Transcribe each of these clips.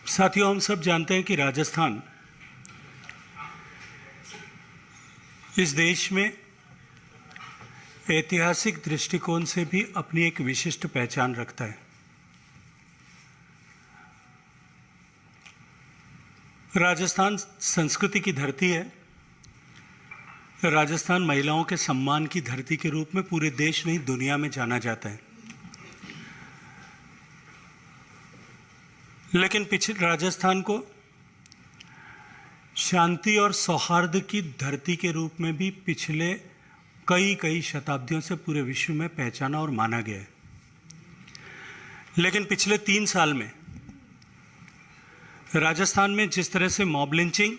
साथियों, हम सब जानते हैं कि राजस्थान इस देश में ऐतिहासिक दृष्टिकोण से भी अपनी एक विशिष्ट पहचान रखता है। राजस्थान संस्कृति की धरती है। राजस्थान महिलाओं के सम्मान की धरती के रूप में पूरे देश नहीं, दुनिया में जाना जाता है। लेकिन राजस्थान को शांति और सौहार्द की धरती के रूप में भी पिछले कई शताब्दियों से पूरे विश्व में पहचाना और माना गया है। लेकिन पिछले 3 साल में राजस्थान में जिस तरह से मॉब लिंचिंग,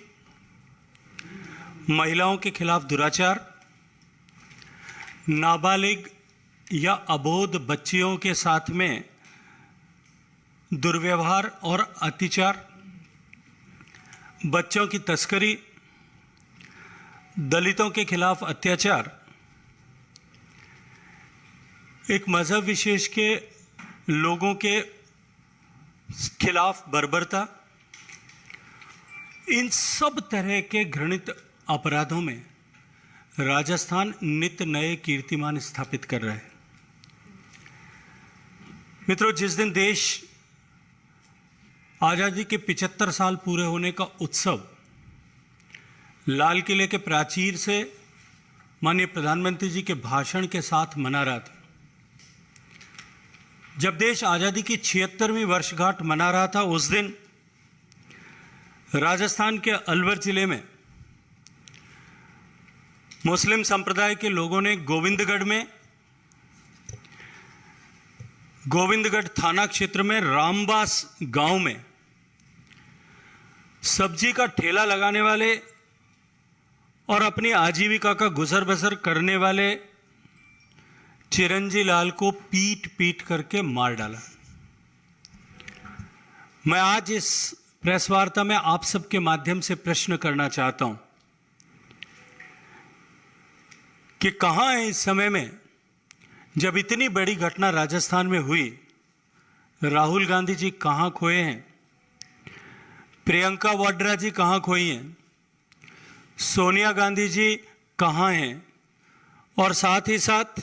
महिलाओं के खिलाफ दुराचार, नाबालिग या अबोध बच्चियों के साथ में दुर्व्यवहार और अत्याचार, बच्चों की तस्करी, दलितों के खिलाफ अत्याचार, एक मजहब विशेष के लोगों के खिलाफ बर्बरता, इन सब तरह के घृणित अपराधों में राजस्थान नित्य नए कीर्तिमान स्थापित कर रहा है। मित्रों, जिस दिन देश आज़ादी के 75 साल पूरे होने का उत्सव लाल किले के प्राचीर से माननीय प्रधानमंत्री जी के भाषण के साथ मना रहा था, जब देश आज़ादी की 76वीं वर्षगांठ मना रहा था, उस दिन राजस्थान के अलवर जिले में मुस्लिम संप्रदाय के लोगों ने गोविंदगढ़ थाना क्षेत्र में रामबास गांव में सब्जी का ठेला लगाने वाले और अपनी आजीविका का गुजर बसर करने वाले चिरंजी लाल को पीट करके मार डाला। मैं आज इस प्रेस वार्ता में आप सबके माध्यम से प्रश्न करना चाहता हूं कि कहां है इस समय में, जब इतनी बड़ी घटना राजस्थान में हुई, राहुल गांधी जी कहां खोए हैं, प्रियंका वाड्रा जी कहां खोई हैं, सोनिया गांधी जी कहां हैं, और साथ ही साथ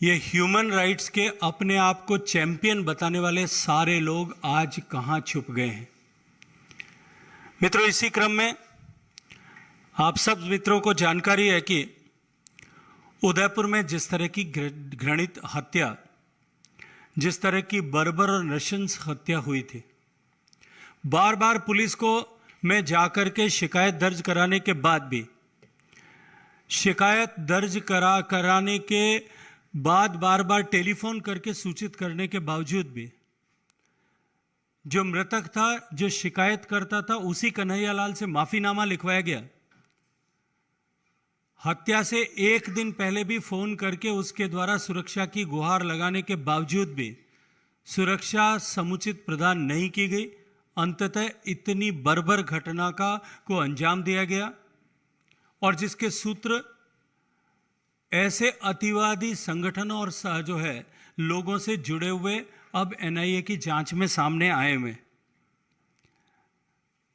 ये ह्यूमन राइट्स के अपने आप को चैंपियन बताने वाले सारे लोग आज कहां छुप गए हैं। मित्रों, इसी क्रम में आप सब मित्रों को जानकारी है कि उदयपुर में जिस तरह की घृणित हत्या, जिस तरह की बर्बर और नृशंस हत्या हुई थी, बार बार पुलिस को में जाकर के शिकायत दर्ज कराने के बाद भी, शिकायत दर्ज कराने के बाद बार बार टेलीफोन करके सूचित करने के बावजूद भी जो मृतक था, जो शिकायत करता था, उसी कन्हैयालाल से माफीनामा लिखवाया गया। हत्या से 1 दिन पहले भी फोन करके उसके द्वारा सुरक्षा की गुहार लगाने के बावजूद भी सुरक्षा समुचित प्रदान नहीं की गई। अंततः इतनी बर्बर घटना को अंजाम दिया गया, और जिसके सूत्र ऐसे अतिवादी संगठनों और जो है लोगों से जुड़े हुए अब एनआईए की जांच में सामने आए हुए।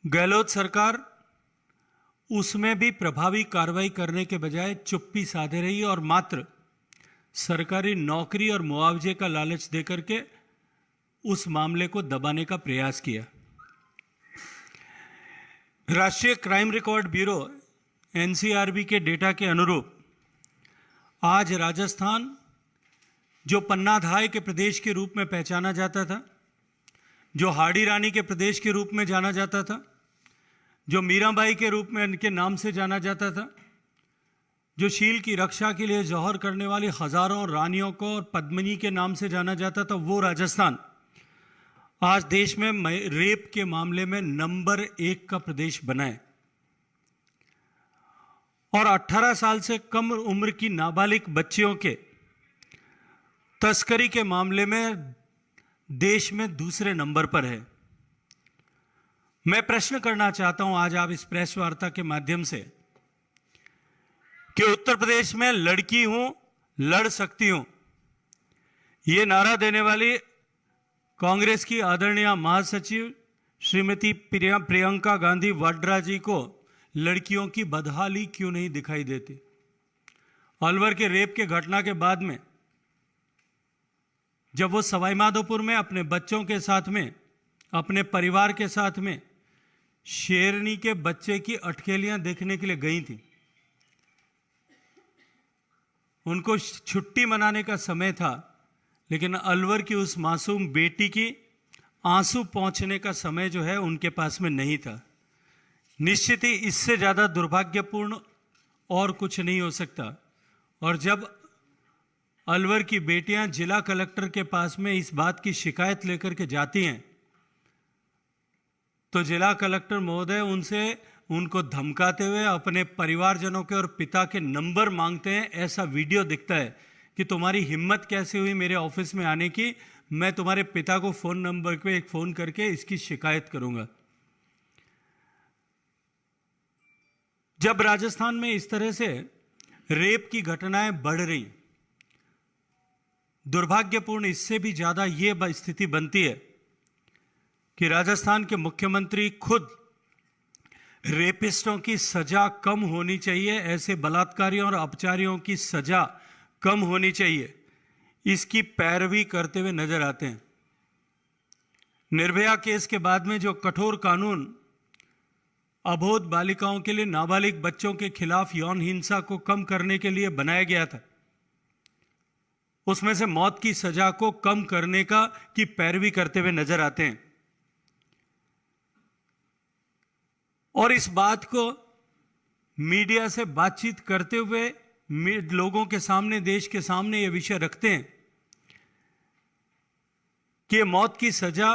गहलोत सरकार उसमें भी प्रभावी कार्रवाई करने के बजाय चुप्पी साधे रही और मात्र सरकारी नौकरी और मुआवजे का लालच देकर के उस मामले को दबाने का प्रयास किया। राष्ट्रीय क्राइम रिकॉर्ड ब्यूरो एनसीआरबी के डेटा के अनुरूप आज राजस्थान, जो पन्नाधाय के प्रदेश के रूप में पहचाना जाता था, जो हाड़ी रानी के प्रदेश के रूप में जाना जाता था, जो मीराबाई के रूप में इनके नाम से जाना जाता था, जो शील की रक्षा के लिए जौहर करने वाली हजारों रानियों को और पद्मिनी के नाम से जाना जाता था, वो राजस्थान आज देश में रेप के मामले में नंबर 1 का प्रदेश बना है। और 18 साल से कम उम्र की नाबालिग बच्चियों के तस्करी के मामले में देश में दूसरे नंबर पर है। मैं प्रश्न करना चाहता हूं आज आप इस प्रेस वार्ता के माध्यम से कि उत्तर प्रदेश में लड़की हूं, लड़ सकती हूं, ये नारा देने वाली कांग्रेस की आदरणीय महासचिव श्रीमती प्रियंका गांधी वाड्रा जी को लड़कियों की बदहाली क्यों नहीं दिखाई देती? अलवर के रेप के घटना के बाद में जब वो सवाई माधोपुर में अपने बच्चों के साथ में, अपने परिवार के साथ में शेरनी के बच्चे की अटकेलियां देखने के लिए गई थी, उनको छुट्टी मनाने का समय था, लेकिन अलवर की उस मासूम बेटी की आंसू पहुंचने का समय जो है उनके पास में नहीं था। निश्चित ही इससे ज़्यादा दुर्भाग्यपूर्ण और कुछ नहीं हो सकता। और जब अलवर की बेटियां जिला कलेक्टर के पास में इस बात की शिकायत लेकर के जाती हैं, तो जिला कलेक्टर महोदय उनको धमकाते हुए अपने परिवारजनों के और पिता के नंबर मांगते हैं। ऐसा वीडियो दिखता है कि तुम्हारी हिम्मत कैसे हुई मेरे ऑफिस में आने की, मैं तुम्हारे पिता को फोन नंबर पे एक फोन करके इसकी शिकायत करूंगा। जब राजस्थान में इस तरह से रेप की घटनाएं बढ़ रही, दुर्भाग्यपूर्ण इससे भी ज्यादा यह स्थिति बनती है कि राजस्थान के मुख्यमंत्री खुद रेपिस्टों की सजा कम होनी चाहिए, ऐसे बलात्कारियों और अपचारियों की सजा कम होनी चाहिए, इसकी पैरवी करते हुए नजर आते हैं। निर्भया केस के बाद में जो कठोर कानून अबोध बालिकाओं के लिए, नाबालिग बच्चों के खिलाफ यौन हिंसा को कम करने के लिए बनाया गया था, उसमें से मौत की सजा को कम करने की पैरवी करते हुए नजर आते हैं। और इस बात को मीडिया से बातचीत करते हुए लोगों के सामने, देश के सामने यह विषय रखते हैं कि मौत की सजा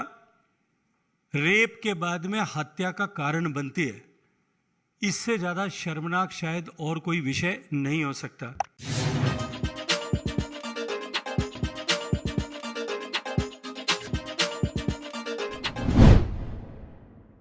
रेप के बाद में हत्या का कारण बनती है। इससे ज्यादा शर्मनाक शायद और कोई विषय नहीं हो सकता।